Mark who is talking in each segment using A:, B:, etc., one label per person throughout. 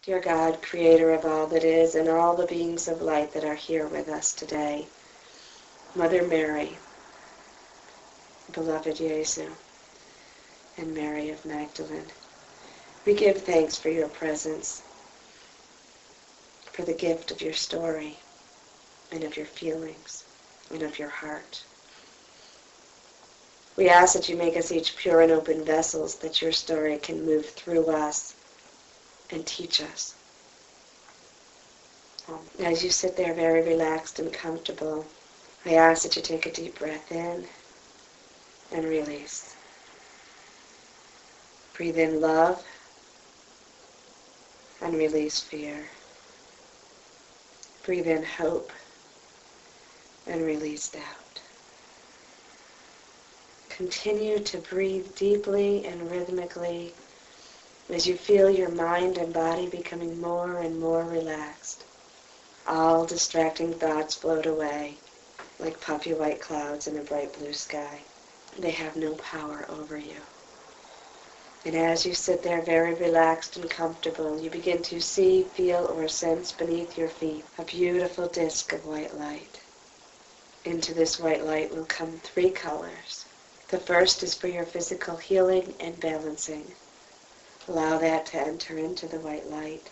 A: Dear God, creator of all that is and all the beings of light that are here with us today, Mother Mary, beloved Jesu, and Mary of Magdalene, we give thanks for your presence, for the gift of your story and of your feelings and of your heart. We ask that you make us each pure and open vessels, that your story can move through us and teach us. As you sit there very relaxed and comfortable, I ask that you take a deep breath in and release. Breathe in love and release fear. Breathe in hope and release doubt. Continue to breathe deeply and rhythmically as you feel your mind and body becoming more and more relaxed. All distracting thoughts float away like puffy white clouds in a bright blue sky. They have no power over you. And as you sit there very relaxed and comfortable, you begin to see, feel, or sense beneath your feet a beautiful disk of white light. Into this white light will come 3 colors. The first is for your physical healing and balancing. Allow that to enter into the white light,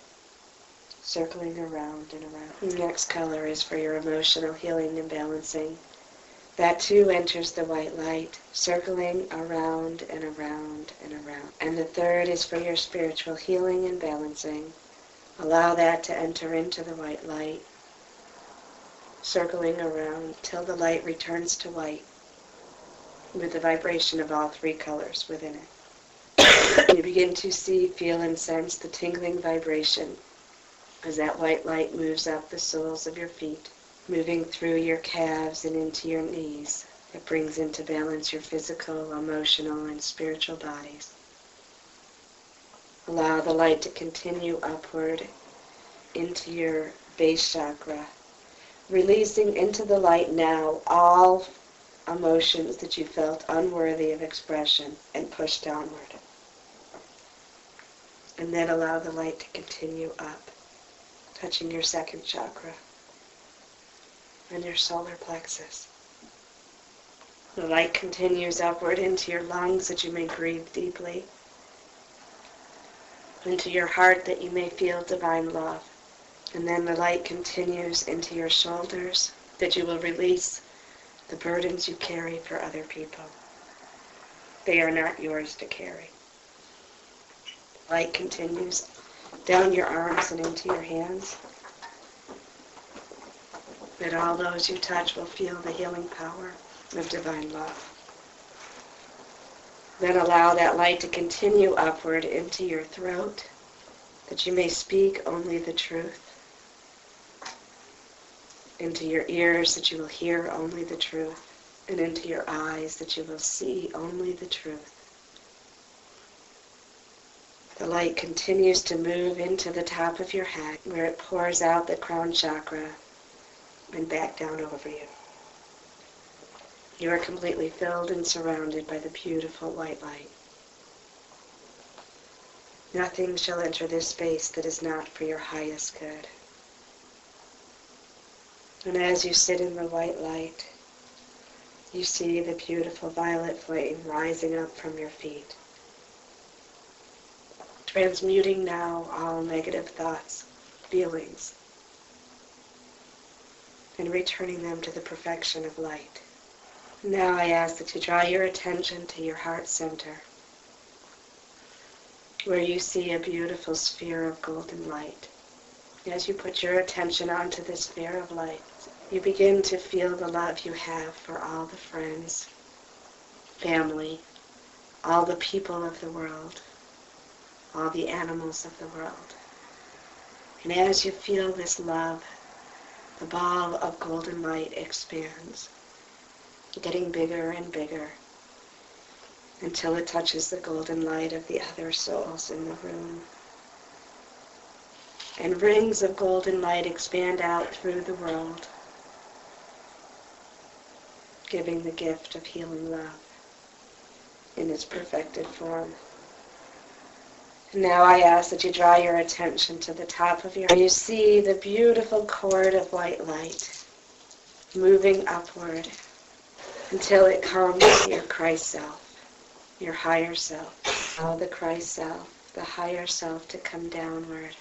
A: circling around and around. The next color is for your emotional healing and balancing. That too enters the white light, circling around and around and around. And the third is for your spiritual healing and balancing. Allow that to enter into the white light, circling around till the light returns to white, with the vibration of all 3 colors within it. You begin to see, feel, and sense the tingling vibration as that white light moves up the soles of your feet, moving through your calves and into your knees. It brings into balance your physical, emotional, and spiritual bodies. Allow the light to continue upward into your base chakra, releasing into the light now all emotions that you felt unworthy of expression and pushed downward. And then allow the light to continue up, touching your 2nd chakra and your solar plexus. The light continues upward into your lungs that you may breathe deeply, into your heart that you may feel divine love. And then the light continues into your shoulders that you will release the burdens you carry for other people. They are not yours to carry. Light continues down your arms and into your hands, that all those you touch will feel the healing power of divine love. Then allow that light to continue upward into your throat, that you may speak only the truth, into your ears that you will hear only the truth, and into your eyes that you will see only the truth. The light continues to move into the top of your head, where it pours out the crown chakra and back down over you. You are completely filled and surrounded by the beautiful white light. Nothing shall enter this space that is not for your highest good. And as you sit in the white light, you see the beautiful violet flame rising up from your feet, transmuting now all negative thoughts, feelings, and returning them to the perfection of light. Now I ask that you draw your attention to your heart center, where you see a beautiful sphere of golden light. As you put your attention onto this sphere of light, you begin to feel the love you have for all the friends, family, all the people of the world, all the animals of the world. And as you feel this love, the ball of golden light expands, getting bigger and bigger, until it touches the golden light of the other souls in the room. And rings of golden light expand out through the world, giving the gift of healing love in its perfected form. And now I ask that you draw your attention to the top of your head. You see the beautiful cord of white light moving upward until it comes to your Christ self, your higher self. Allow the Christ self, the higher self, to come downward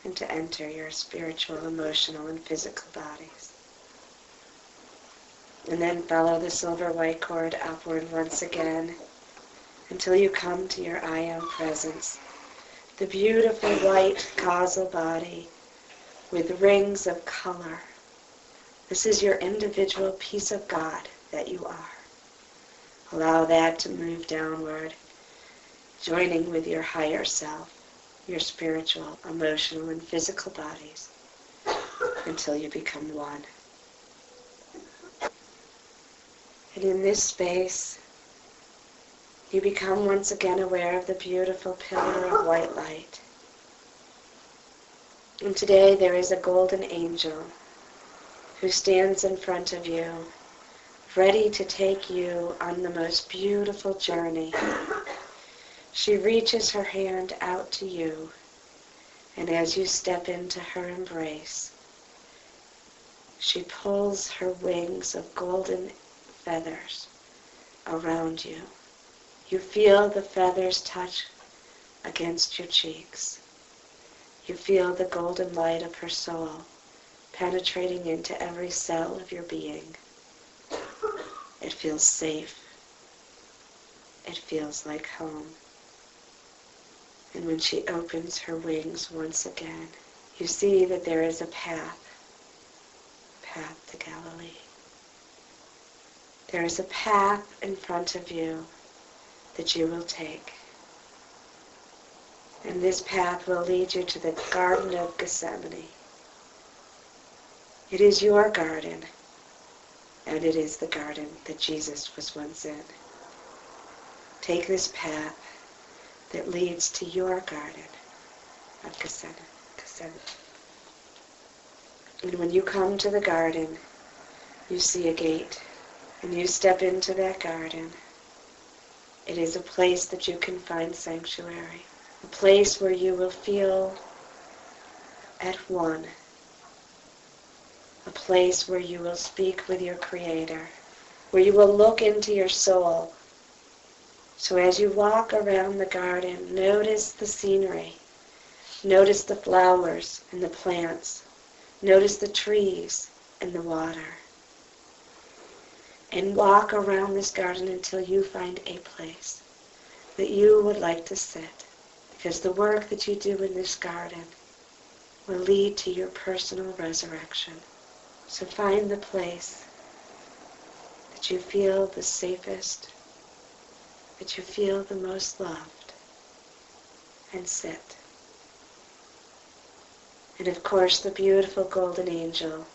A: and to enter your spiritual, emotional, and physical bodies. And then follow the silver white cord upward once again until you come to your I Am presence, the beautiful white causal body with rings of color. This is your individual piece of God that you are. Allow that to move downward, joining with your higher self, your spiritual, emotional, and physical bodies, until you become one. And in this space, you become once again aware of the beautiful pillar of white light. And today there is a golden angel who stands in front of you, ready to take you on the most beautiful journey. She reaches her hand out to you, and as you step into her embrace, she pulls her wings of golden feathers around you. You feel the feathers touch against your cheeks. You feel the golden light of her soul penetrating into every cell of your being. It feels safe. It feels like home. And when she opens her wings once again, you see that there is a path to Galilee. There is a path in front of you that you will take. And this path will lead you to the Garden of Gethsemane. It is your garden, and it is the garden that Jesus was once in. Take this path that leads to your garden of Gethsemane. And when you come to the garden, you see a gate, and you step into that garden. It is a place that you can find sanctuary, a place where you will feel at one, a place where you will speak with your Creator, where you will look into your soul. So as you walk around the garden, notice the scenery, notice the flowers and the plants, notice the trees and the water. And walk around this garden until you find a place that you would like to sit. Because the work that you do in this garden will lead to your personal resurrection. So find the place that you feel the safest, that you feel the most loved, and sit. And of course the beautiful golden angel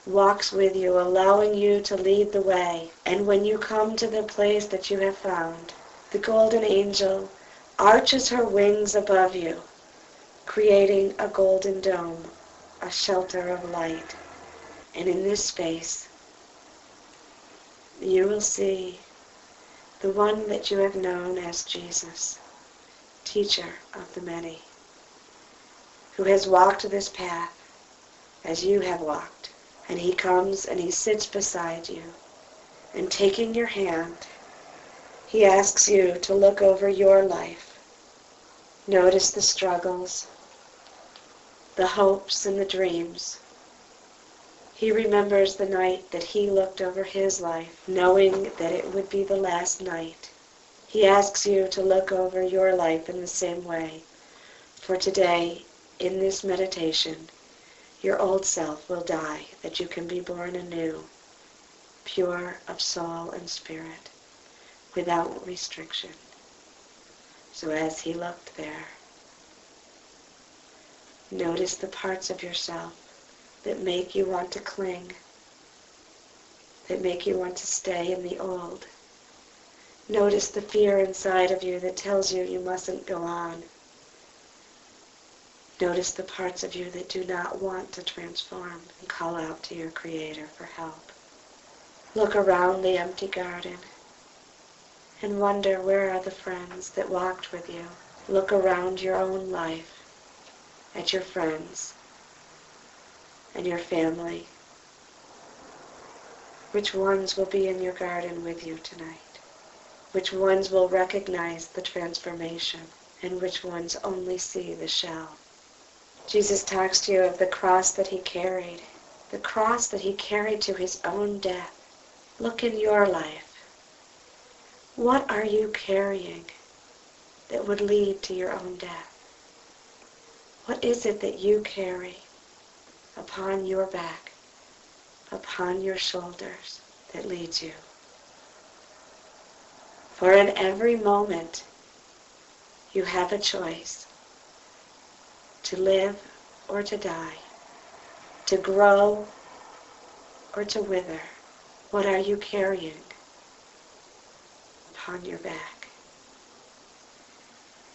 A: walks with you, allowing you to lead the way. And when you come to the place that you have found, the golden angel arches her wings above you, creating a golden dome, a shelter of light. And in this space, you will see the one that you have known as Jesus, teacher of the many, who has walked this path as you have walked. And he comes and he sits beside you, and taking your hand, he asks you to look over your life. Notice the struggles, the hopes and the dreams. He remembers the night that he looked over his life, knowing that it would be the last night. He asks you to look over your life in the same way. For today, in this meditation, your old self will die, that you can be born anew, pure of soul and spirit, without restriction. So as he looked there, notice the parts of yourself that make you want to cling, that make you want to stay in the old. Notice the fear inside of you that tells you you mustn't go on. Notice the parts of you that do not want to transform, and call out to your Creator for help. Look around the empty garden and wonder, where are the friends that walked with you? Look around your own life, at your friends and your family. Which ones will be in your garden with you tonight? Which ones will recognize the transformation, and which ones only see the shell? Jesus talks to you of the cross that he carried, the cross that he carried to his own death. Look in your life. What are you carrying that would lead to your own death? What is it that you carry upon your back, upon your shoulders, that leads you? For in every moment you have a choice to live or to die, to grow or to wither. What are you carrying upon your back?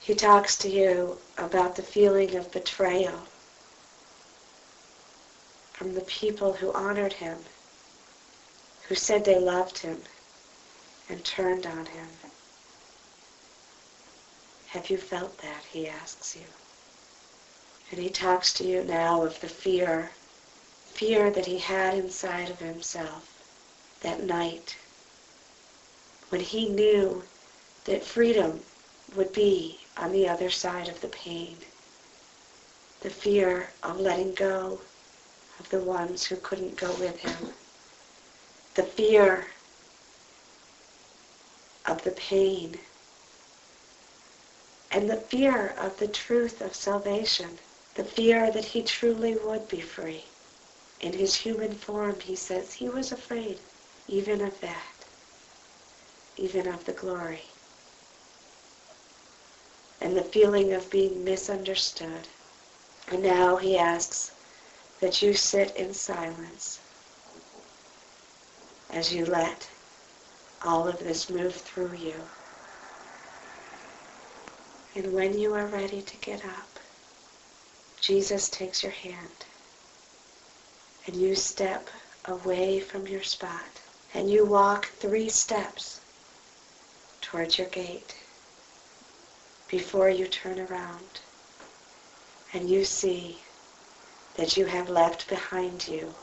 A: He talks to you about the feeling of betrayal from the people who honored him, who said they loved him and turned on him. Have you felt that? He asks you. And he talks to you now of the fear that he had inside of himself that night when he knew that freedom would be on the other side of the pain. The fear of letting go of the ones who couldn't go with him. The fear of the pain. And the fear of the truth of salvation. The fear that he truly would be free. In his human form, he says, he was afraid even of that. Even of the glory. And the feeling of being misunderstood. And now he asks that you sit in silence as you let all of this move through you. And when you are ready to get up, Jesus takes your hand and you step away from your spot and you walk 3 steps towards your gate before you turn around and you see that you have left behind you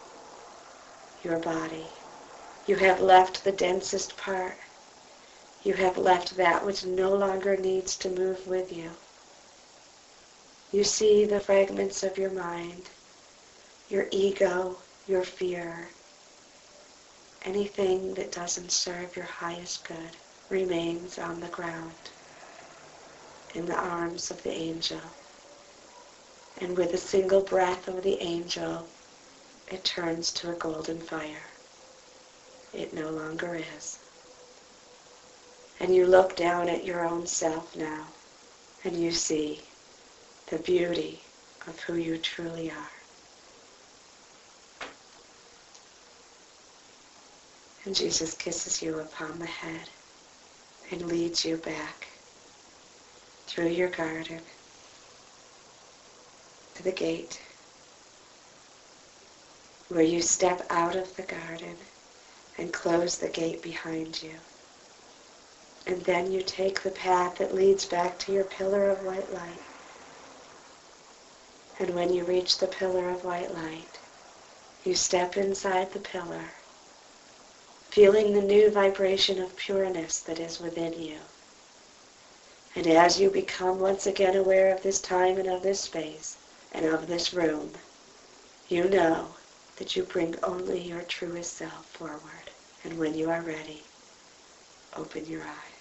A: your body. You have left the densest part. You have left that which no longer needs to move with you. You see the fragments of your mind, your ego, your fear. Anything that doesn't serve your highest good remains on the ground in the arms of the angel. And with a single breath of the angel, it turns to a golden fire. It no longer is. And you look down at your own self now, and you see the beauty of who you truly are. And Jesus kisses you upon the head and leads you back through your garden to the gate, where you step out of the garden and close the gate behind you. And then you take the path that leads back to your pillar of white light. And when you reach the pillar of white light, you step inside the pillar, feeling the new vibration of pureness that is within you. And as you become once again aware of this time and of this space and of this room, you know that you bring only your truest self forward. And when you are ready, open your eyes.